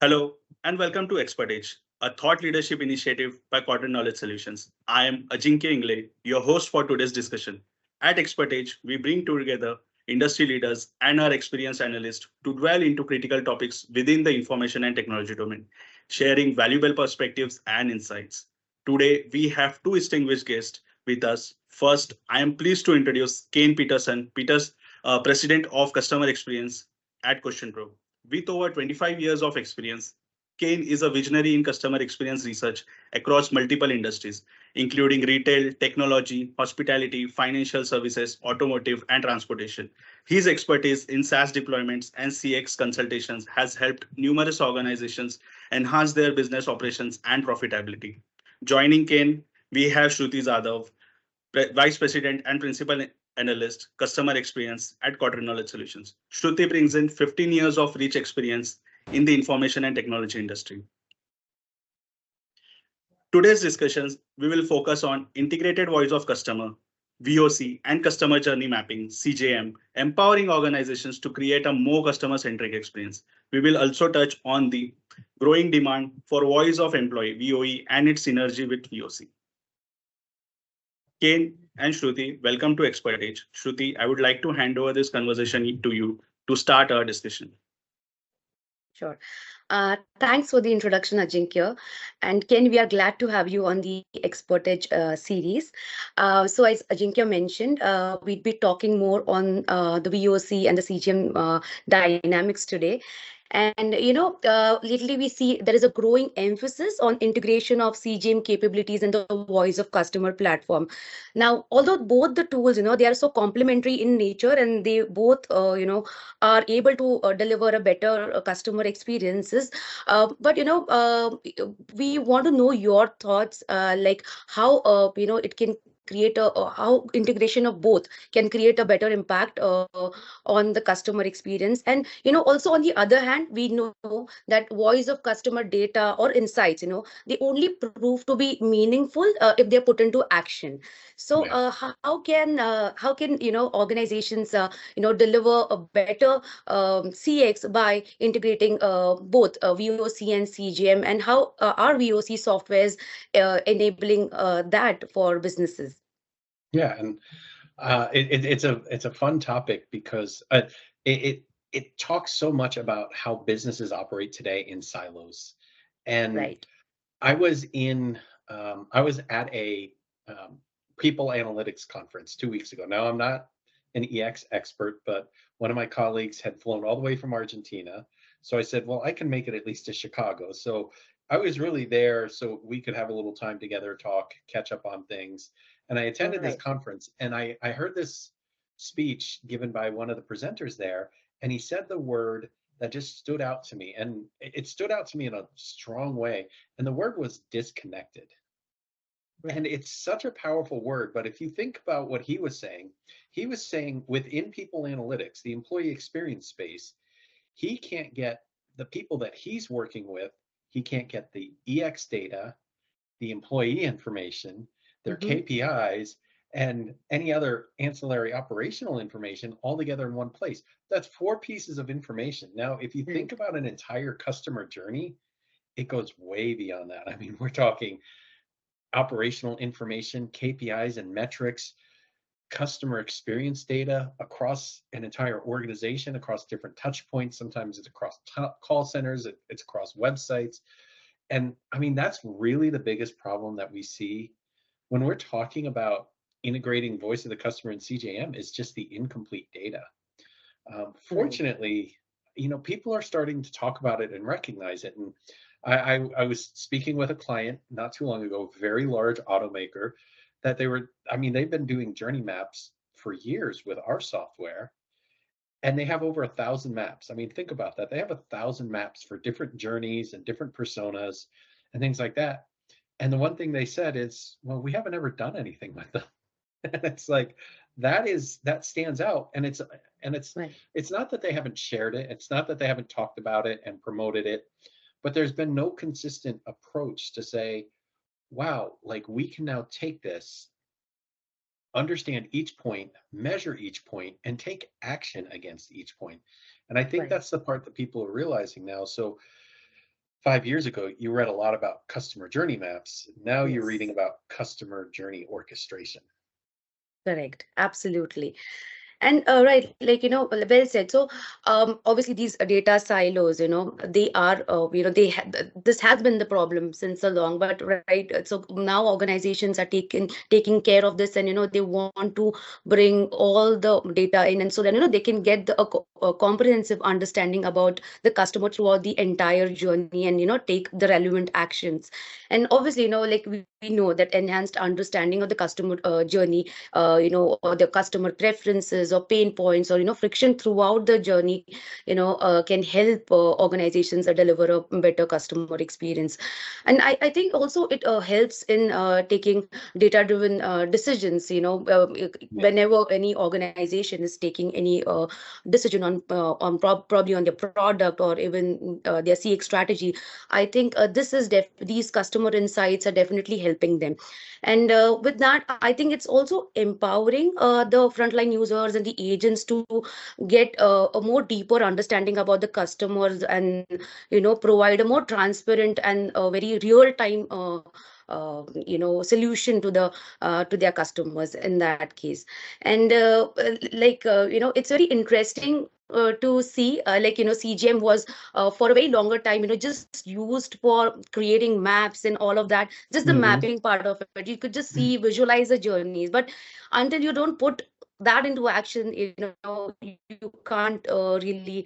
Hello, and welcome to Expertage, a thought leadership initiative by Quadrant Knowledge Solutions. I am Ajinkya Ingle, your host for today's discussion. At Expertage, we bring together industry leaders and our experienced analysts to dwell into critical topics within the information and technology domain, sharing valuable perspectives and insights. Today, we have two distinguished guests with us. First, I am pleased to introduce Ken Peterson, President of Customer Experience at Question Pro. With over 25 years of experience, Kane is a visionary in customer experience research across multiple industries, including retail, technology, hospitality, financial services, automotive, and transportation. His expertise in SaaS deployments and CX consultations has helped numerous organizations enhance their business operations and profitability. Joining Kane, we have Shruti Jadhav, Vice President and Principal Analyst, Customer Experience at Quadrant Knowledge Solutions. Shruti brings in 15 years of rich experience in the information and technology industry. Today's discussions, we will focus on integrated voice of customer, VoC, and customer journey mapping, CJM, empowering organizations to create a more customer-centric experience. We will also touch on the growing demand for voice of employee, VOE, and its synergy with VoC. Kane and Shruti, welcome to Expertage. Shruti, I would like to hand over this conversation to you to start our discussion. Sure. Thanks for the introduction, Ajinkya. And Ken, we are glad to have you on the Expertage series. So as Ajinkya mentioned, we'd be talking more on the VOC and the CGM dynamics today. And, lately we see there is a growing emphasis on integration of CGM capabilities in the voice of customer platform. Now, although both the tools, they are so complementary in nature and they both, are able to deliver a better customer experiences. But, we want to know your thoughts, like how, it can create how integration of both can create a better impact on the customer experience. And also on the other hand, we know that voice of customer data or insights, they only prove to be meaningful if they're put into action. So how can organizations deliver a better CX by integrating both VOC and CGM, and how are VOC softwares enabling that for businesses? Yeah, and it's a fun topic because it talks so much about how businesses operate today in silos. And Right. I was at a people analytics conference 2 weeks ago. Now I'm not an EX expert, but one of my colleagues had flown all the way from Argentina. So I said, well, I can make it at least to Chicago. So I was really there so we could have a little time together, talk, catch up on things. And I attended this Right. conference, and I heard this speech given by one of the presenters there, and he said the word that just stood out to me, and it stood out to me in a strong way. And the word was disconnected. Right. And it's such a powerful word. But if you think about what he was saying within people analytics, the employee experience space, he can't get the people that he's working with, he can't get the EX data, the employee information, their KPIs, and any other ancillary operational information all together in one place. That's 4 pieces of information. Now, if you think about an entire customer journey, it goes way beyond that. I mean, we're talking operational information, KPIs and metrics, customer experience data across an entire organization, across different touch points. Sometimes it's across call centers, it's across websites. And I mean, that's really the biggest problem that we see when we're talking about integrating voice of the customer in CJM, is just the incomplete data. Fortunately, people are starting to talk about it and recognize it. And I was speaking with a client not too long ago, very large automaker, that they've been doing journey maps for years with our software, and they have over 1,000 maps. I mean, think about that. They have 1,000 maps for different journeys and different personas and things like that. And the one thing they said is, well, we haven't ever done anything with them. And it's like, that stands out. And it's Right. it's not that they haven't shared it. It's not that they haven't talked about it and promoted it, but there's been no consistent approach to say, wow, like we can now take this, understand each point, measure each point, and take action against each point. And I think Right. that's the part that people are realizing now. So 5 years ago, you read a lot about customer journey maps. Now you're reading Yes. about customer journey orchestration. Correct. Absolutely. And right, like, well said. So, obviously, these data silos, they are, they this has been the problem since so long. But right, so now organizations are taking care of this, and they want to bring all the data in, and so that they can get a comprehensive understanding about the customer throughout the entire journey, and take the relevant actions. And obviously, like we know that enhanced understanding of the customer journey, or the customer preferences or pain points, or friction throughout the journey, can help organizations deliver a better customer experience. And I think also it helps in taking data driven decisions. Yeah. Whenever any organization is taking any decision probably on their product, or even their CX strategy, I think these customer insights are definitely helping them. And with that, I think it's also empowering the frontline users and the agents to get a more deeper understanding about the customers, and provide a more transparent and very real time solution to their customers in that case. And it's very interesting to see, CGM was for a very longer time, just used for creating maps and all of that, just the Hmm. mapping part of it. You could just see, visualize the journeys, but until you don't put that into action, you can't really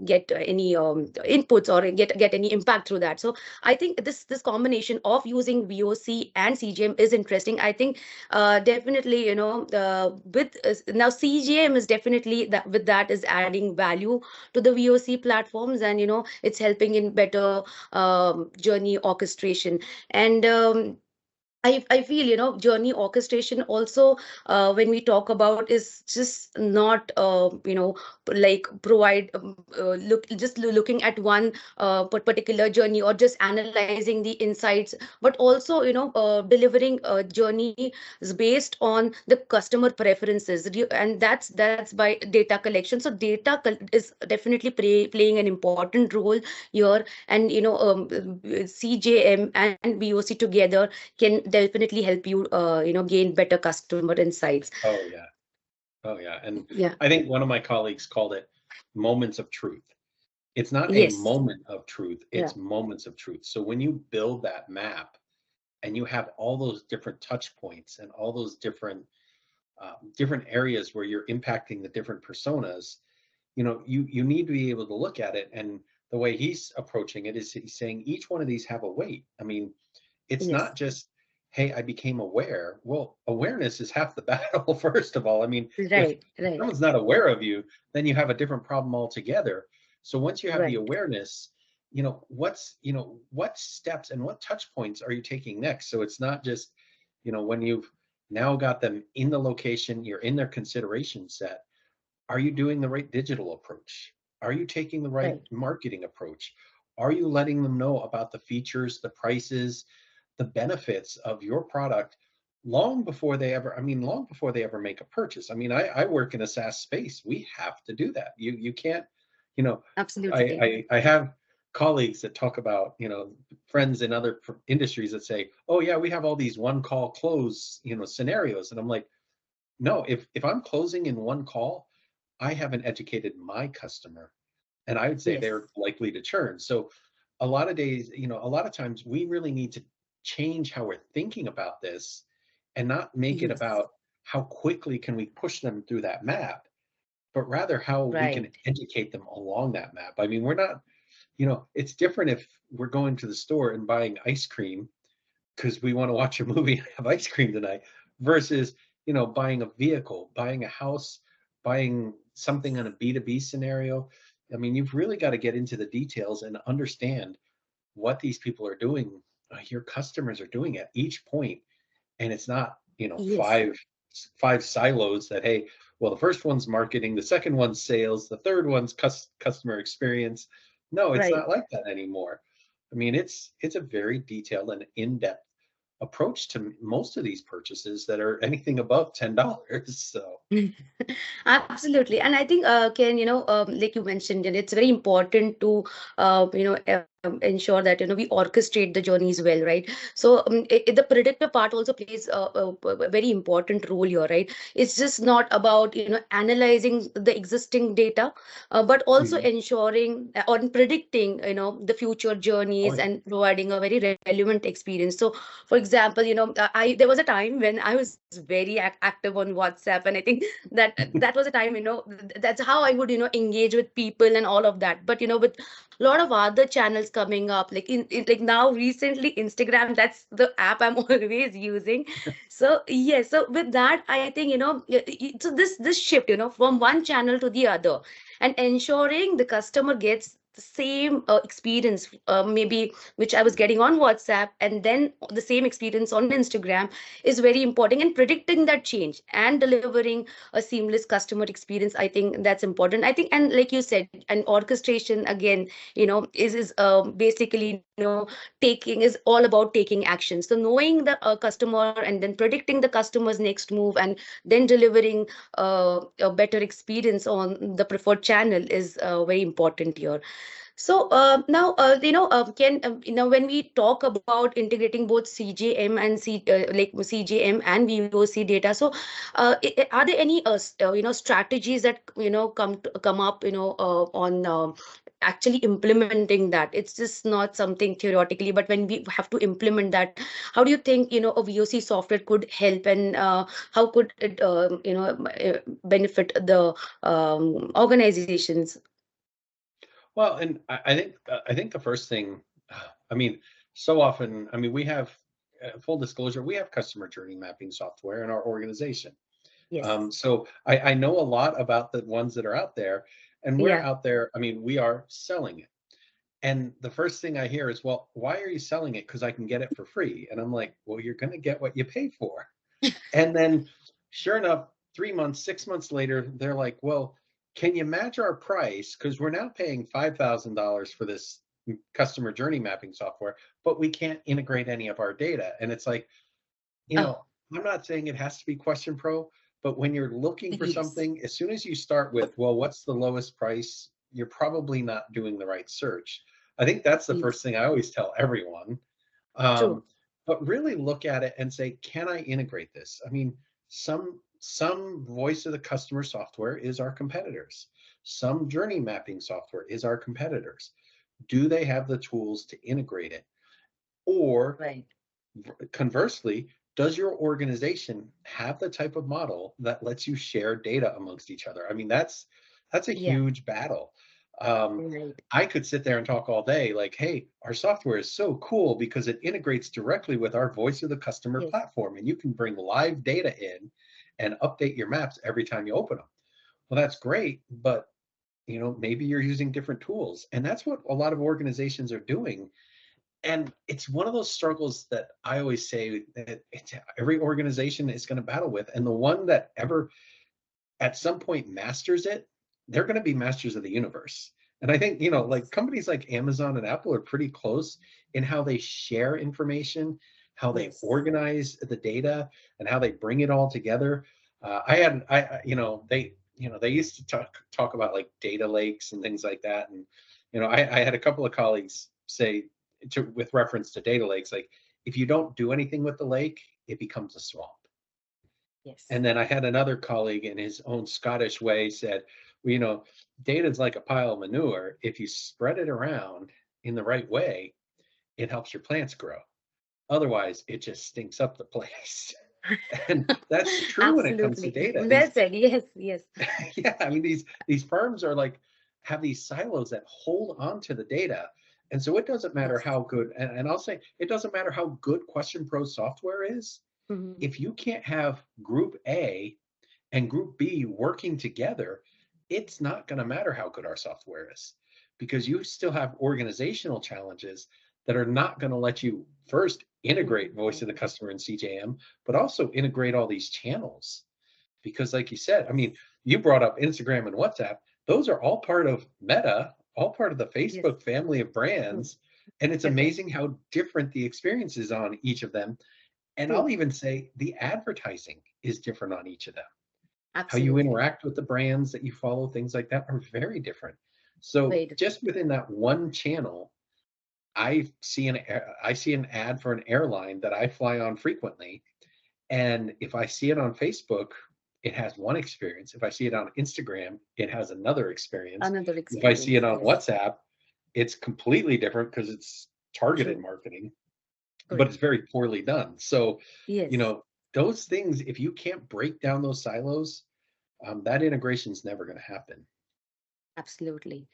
get any inputs, or get any impact through that. So I think this combination of using VoC and CGM is interesting. I think definitely, with now CGM is definitely that, with that, is adding value to the VoC platforms, and it's helping in better journey orchestration. And I feel, journey orchestration also, when we talk about, is just not, like provide, looking at one particular journey, or just analyzing the insights, but also, delivering journeys based on the customer preferences. And that's by data collection. So data is definitely playing an important role here. And CJM and VoC together can definitely help you, gain better customer insights. Oh, yeah. Oh, yeah. And Yeah. I think one of my colleagues called it moments of truth. It's not a Yes. moment of truth, Yeah. it's moments of truth. So when you build that map and you have all those different touch points and all those different areas where you're impacting the different personas, you need to be able to look at it. And the way he's approaching it is he's saying each one of these have a weight. I mean, it's Yes. not just, hey, I became aware. Well, awareness is half the battle, first of all. I mean, if Right. Right. someone's not aware of you, then you have a different problem altogether. So once you have the Right. awareness, what steps and what touch points are you taking next? So it's not just, when you've now got them in the location, you're in their consideration set, are you doing the right digital approach? Are you taking the right Right. marketing approach? Are you letting them know about the features, the prices, the benefits of your product long before they ever make a purchase? I mean, I work in a SaaS space. We have to do that. You can't, you know, Absolutely. I have colleagues that talk about, friends in other industries that say, oh yeah, we have all these one call close, scenarios. And I'm like, no, if I'm closing in one call, I haven't educated my customer, and I would say Yes. they're likely to churn. So a lot of times we really need to change how we're thinking about this and not make it Yes. about how quickly can we push them through that map, but rather how we can Right. educate them along that map. I mean, we're not, it's different if we're going to the store and buying ice cream because we want to watch a movie and have ice cream tonight versus buying a vehicle, buying a house, buying something in a B2B scenario. I mean, you've really got to get into the details and understand what these people are doing, your customers are doing at each point. And it's not Yes. five silos that, hey, well, the first one's marketing, the second one's sales, the third one's customer experience. No, it's Right. not like that anymore. I mean, it's a very detailed and in-depth approach to most of these purchases that are anything above $10. So Absolutely. And I think, Ken, like you mentioned, and it's very important to, ensure that we orchestrate the journeys well, right? So the predictive part also plays a very important role here, right? It's just not about analyzing the existing data, but also Mhm. ensuring or predicting the future Oh, journeys yeah. and providing a very relevant experience. So for example, I there was a time when I was very active on WhatsApp, and I think that was a time, that's how I would engage with people and all of that. But with a lot of other channels coming up, like like now recently Instagram, that's the app I'm always using. So yes, so with that I think so this shift from one channel to the other, and ensuring the customer gets the same experience, maybe which I was getting on WhatsApp, and then the same experience on Instagram, is very important. And predicting that change and delivering a seamless customer experience, I think that's important. I think, and like you said, an orchestration again, is basically taking, is all about taking action. So knowing the customer and then predicting the customer's next move, and then delivering a better experience on the preferred channel is very important here. So now, Ken, when we talk about integrating both CJM and like CJM and VoC data, so are there any strategies that come up on actually implementing that? It's just not something theoretically, but when we have to implement that, how do you think a VoC software could help, and how could it benefit the organizations? Well, and I think the first thing, I mean, so often, I mean, we have full disclosure, we have customer journey mapping software in our organization. Yes. So I know a lot about the ones that are out there, and we're Yeah. out there. I mean, we are selling it. And the first thing I hear is, well, why are you selling it? Because I can get it for free. And I'm like, well, you're going to get what you pay for. And then, sure enough, 3 months, 6 months later, they're like, well, can you match our price? Because we're now paying $5,000 for this customer journey mapping software, but we can't integrate any of our data. And it's like, Oh, I'm not saying it has to be Question Pro, but when you're looking for yes. something, as soon as you start with, well, what's the lowest price? You're probably not doing the right search. I think that's the first Yes. thing I always tell everyone. True. But really look at it and say, can I integrate this? I mean, some voice of the customer software is our competitors. Some journey mapping software is our competitors. Do they have the tools to integrate it? Or Right. conversely, does your organization have the type of model that lets you share data amongst each other? I mean, that's a Yeah. huge battle. Um, Right. I could sit there and talk all day, like, hey, our software is so cool because it integrates directly with our voice of the customer Yes. platform, and you can bring live data in and update your maps every time you open them. Well, that's great, but maybe you're using different tools, and that's what a lot of organizations are doing. And it's one of those struggles that I always say that every organization is going to battle with. And the one that ever at some point masters it, they're going to be masters of the universe. And I think, like Yes. companies like Amazon and Apple are pretty close in how they share information, how they Yes. organize the data, and how they bring it all together. They used to talk about like data lakes and things like that. And, I had a couple of colleagues say, with reference to data lakes, like if you don't do anything with the lake, it becomes a swamp. Yes. And then I had another colleague in his own Scottish way said, well, data is like a pile of manure. If you spread it around in the right way, it helps your plants grow. Otherwise, it just stinks up the place. And that's true when it comes to Absolutely. data. Well said. Yes. Yes. Yeah, I mean, these firms are like, have these silos that hold on to the data. And so it doesn't matter Yes. how good, and I'll say it doesn't matter how good Question Pro software is, Mhm. if you can't have group A and group B working together, it's not going to matter how good our software is, because you still have organizational challenges that are not going to let you first integrate voice of the Mhm. customer and CJM, but also integrate all these channels. Because like you said, I mean, you brought up Instagram and WhatsApp. Those are all part of Meta, all part of the Yes. Facebook family of True. brands. And it's Correct. amazing how different the experience is on each of them. And True. I'll even say the advertising is different on each of them. How you Absolutely. interact with the brands that you follow, things like that are very different. So Very different. just within that one channel, I see an ad for an airline that I fly on frequently, and if I see it on Facebook, it has one experience. If I see it on Instagram, it has another experience. Another If I see experience. it on Yes. WhatsApp, it's completely different because it's targeted True. marketing, but Correct. it's very poorly done. So, you Yes. know, those things, if you can't break down those silos, that integration is never going to happen. Absolutely.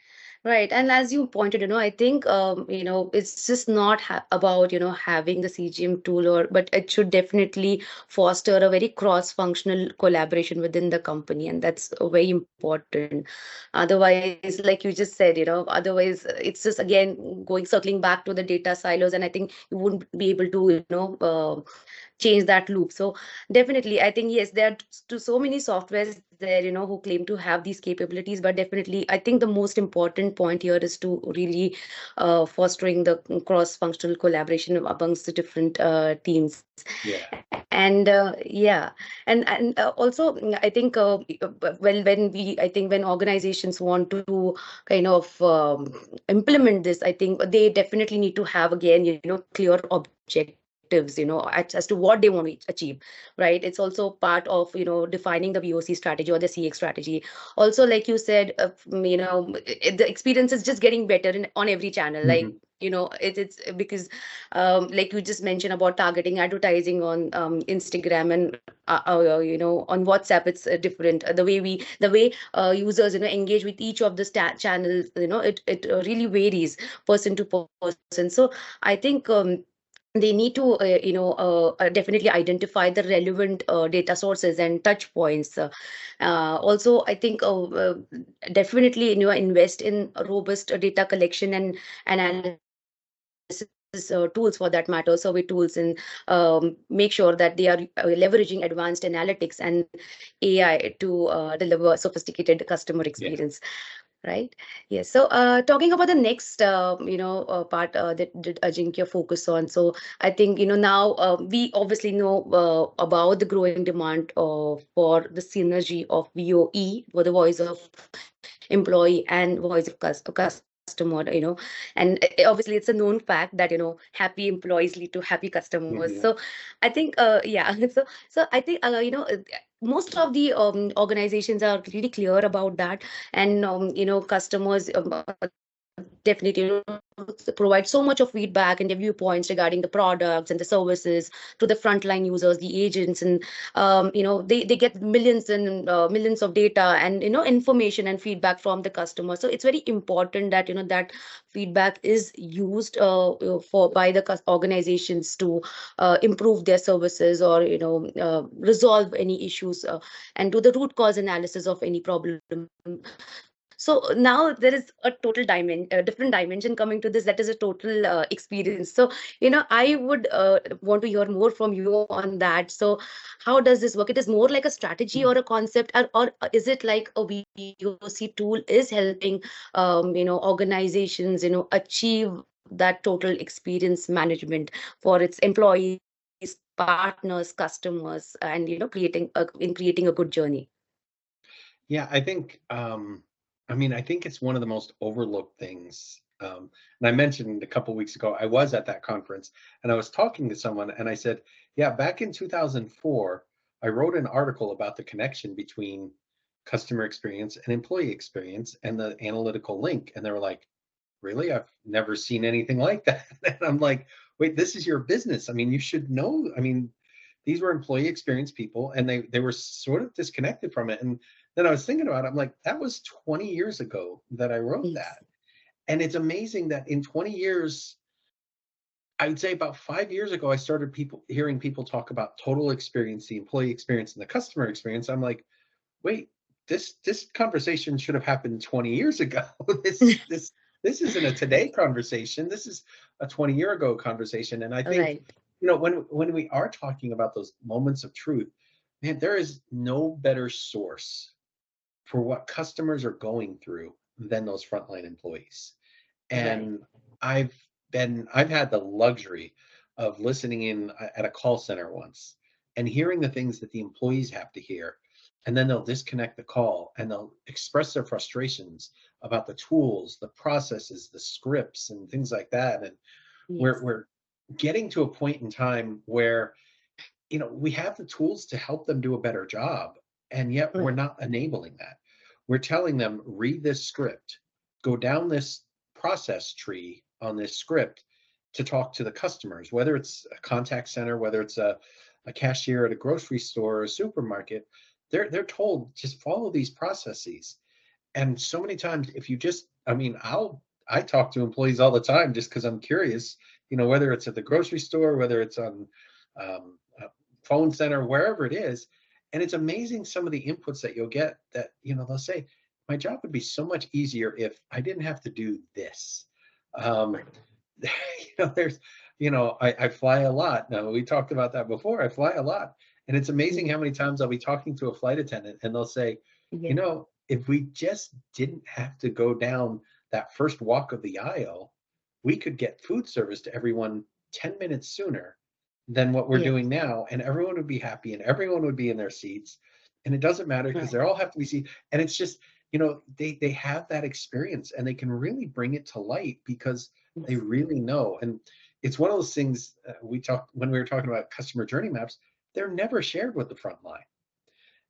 Right. And as you pointed, I think, it's just not about, having the CGM tool, but it should definitely foster a very cross-functional collaboration within the company. And that's very important. Otherwise, like you just said, otherwise it's just again circling back to the data silos. And I think you wouldn't be able to, change that loop. So definitely, I think yes, there are so many softwares there, who claim to have these capabilities, but definitely, I think the most important point here is to really fostering the cross-functional collaboration amongst the different teams. Yeah. And yeah, and also I think when organizations want to kind of implement this, I think they definitely need to have again, clear objectives, as to what they want to achieve, right? It's also part of, defining the VoC strategy or the CX strategy. Also, like you said, the experience is just getting better on every channel. Like, Mhm. it's because like you just mentioned about targeting advertising on Instagram and on WhatsApp, it's different. The way users engage with each of the channels, it really varies person to person. So I think they need to definitely identify the relevant data sources and touch points. Also, I think definitely invest in a robust data collection and analysis tools, for that matter, survey tools, and make sure that they are leveraging advanced analytics and AI to deliver sophisticated customer Yeah. experience. Right. Yes. So, talking about the next, part that Ajinkya focus on. So, I think now we obviously know about the growing demand for the synergy of VOE, for the voice of employee and voice of customer. And obviously it's a known fact that happy employees lead to happy customers. Mhm. So, I think yeah. So I think most of the organizations are really clear about that, and customers definitely provide so much of feedback and their viewpoints regarding the products and the services to the frontline users, the agents, and they get millions and millions of data and information and feedback from the customer. So it's very important that that feedback is used for by the organizations to improve their services, or resolve any issues, and do the root cause analysis of any problem. So now there is a total different dimension coming to this, that is a total experience. So I would want to hear more from you on that. So how does this work? It is more like a strategy or a concept, or is it like a VOC tool is helping organizations achieve that total experience management for its employees, partners, customers, and creating a good journey? Yeah, I think it's one of the most overlooked things. And I mentioned a couple weeks ago, I was at that conference and I was talking to someone and I said, yeah, back in 2004, I wrote an article about the connection between customer experience and employee experience and the analytical link. And they were like, really? I've never seen anything like that. And I'm like, wait, this is your business. I mean, you should know. I mean, these were employee experience people and they were sort of disconnected from it. And then I was thinking about it, I'm like, that was 20 years ago that I wrote Yes. that. And it's amazing that in 20 years, I would say about 5 years ago, I started hearing people talk about total experience, the employee experience and the customer experience. I'm like, wait, this conversation should have happened 20 years ago. This isn't a today conversation. This is a 20-year ago conversation. And I think, Right. when we are talking about those moments of truth, man, there is no better source for what customers are going through than those frontline employees. Right. And I've had the luxury of listening in at a call center once and hearing the things that the employees have to hear. And then they'll disconnect the call and they'll express their frustrations about the tools, the processes, the scripts, and things like that. And we're getting to a point in time where, we have the tools to help them do a better job, and yet we're Right. not enabling that. We're telling them, read this script, go down this process tree on this script to talk to the customers, whether it's a contact center, whether it's a cashier at a grocery store or a supermarket. They're told, just follow these processes. And so many times, if you just, I talk to employees all the time just because I'm curious, whether it's at the grocery store, whether it's on a phone center, wherever it is. And it's amazing some of the inputs that you'll get that, they'll say, my job would be so much easier if I didn't have to do this. There's, I fly a lot. Now, we talked about that before. I fly a lot. And it's amazing how many times I'll be talking to a flight attendant and they'll say, if we just didn't have to go down that first walk of the aisle, we could get food service to everyone 10 minutes sooner than what we're doing now. And everyone would be happy and everyone would be in their seats. And it doesn't matter because they all have to be seated. And it's just, they have that experience and they can really bring it to light because they really know. And it's one of those things we talked when we were talking about customer journey maps, they're never shared with the front line.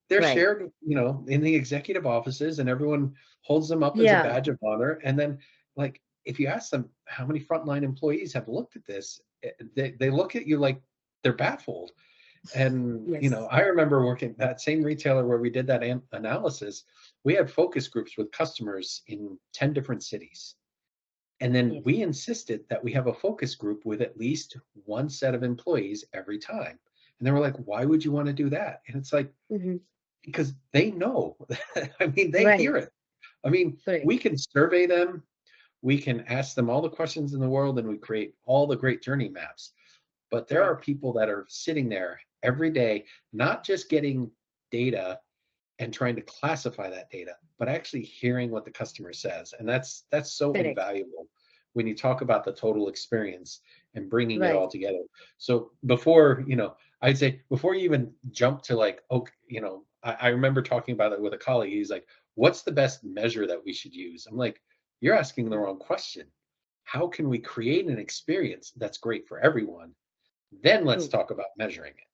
They're shared, in the executive offices, and everyone holds them up as a badge of honor. And then, like, if you ask them how many frontline employees have looked at this, they look at you like they're baffled. And, I remember working at that same retailer where we did that analysis. We had focus groups with customers in 10 different cities. And then we insisted that we have a focus group with at least one set of employees every time. And they were like, why would you want to do that? And it's like, because they know. They hear it. We can survey them. We can ask them all the questions in the world, and we create all the great journey maps. But there are people that are sitting there every day, not just getting data and trying to classify that data, but actually hearing what the customer says. And that's so invaluable when you talk about the total experience and bringing it all together. So before, I'd say before you even jump to like, I remember talking about it with a colleague. He's like, what's the best measure that we should use? I'm like, you're asking the wrong question. How can we create an experience that's great for everyone? Then let's talk about measuring it.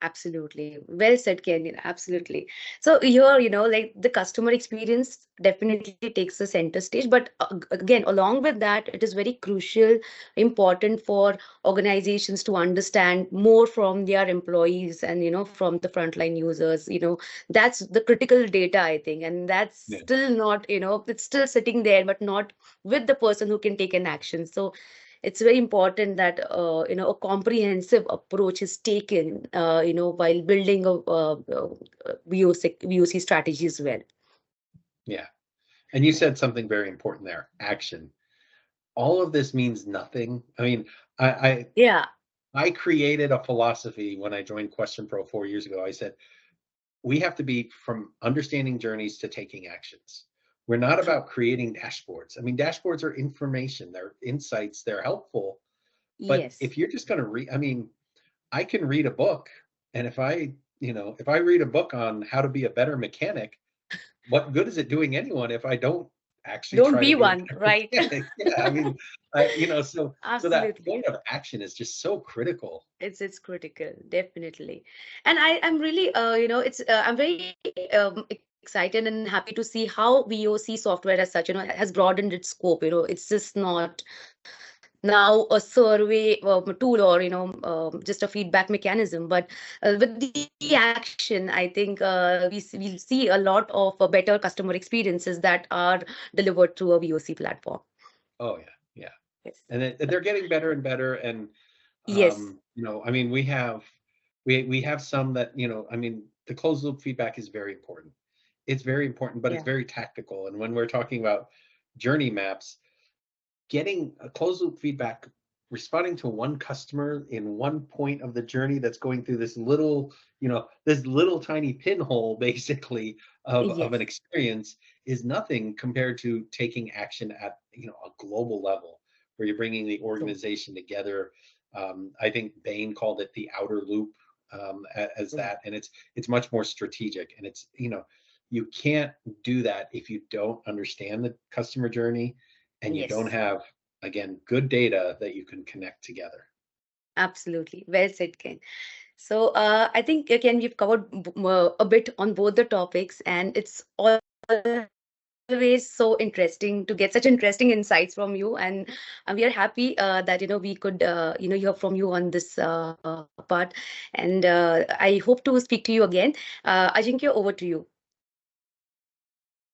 Absolutely. Well said, Ken. Absolutely. So here, like the customer experience definitely takes the center stage. But again, along with that, it is very crucial, important for organizations to understand more from their employees and, from the frontline users. That's the critical data, I think. And that's still not, it's still sitting there, but not with the person who can take an action. So it's very important that a comprehensive approach is taken while building a VoC strategy as well. Yeah, and you said something very important there: action. All of this means nothing. I created a philosophy when I joined Question Pro 4 years ago. I said we have to be from understanding journeys to taking actions. We're not about creating dashboards. Dashboards are information, they're insights, they're helpful. But if you're just going to read, I can read a book. And if I read a book on how to be a better mechanic, what good is it doing anyone if I don't actually try be one, right? So that point of action is just so critical. It's critical, definitely. And I'm really, I'm very excited and happy to see how VoC software as such, has broadened its scope. It's just not now a survey tool or just a feedback mechanism, but with the action, I think we'll see a lot of better customer experiences that are delivered through a VoC platform. Oh yeah. Yes. And they're getting better and better. And we have some that the closed loop feedback is very important. It's very important, but it's very tactical. And when we're talking about journey maps, getting a closed loop feedback, responding to one customer in one point of the journey that's going through this little tiny pinhole basically of an experience is nothing compared to taking action at a global level where you're bringing the organization together. I think Bain called it the outer loop as that, and it's much more strategic. And it's you can't do that if you don't understand the customer journey and you don't have again, good data that you can connect together. Absolutely. Well said, Ken. So I think, Ken, we've covered a bit on both the topics, and it's always so interesting to get such interesting insights from you. And we are happy that, we could, hear from you on this part. And I hope to speak to you again. Ajinkya, over to you.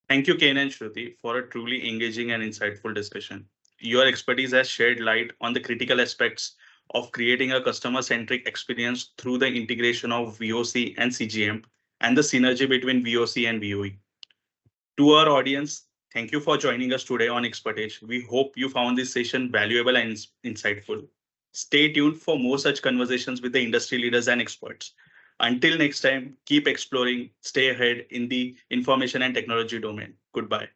Thank you, Ken and Shruti, for a truly engaging and insightful discussion. Your expertise has shed light on the critical aspects of creating a customer-centric experience through the integration of VoC and CJM and the synergy between VoC and VOE. To our audience, thank you for joining us today on Expertage. We hope you found this session valuable and insightful. Stay tuned for more such conversations with the industry leaders and experts. Until next time, keep exploring, stay ahead in the information and technology domain. Goodbye.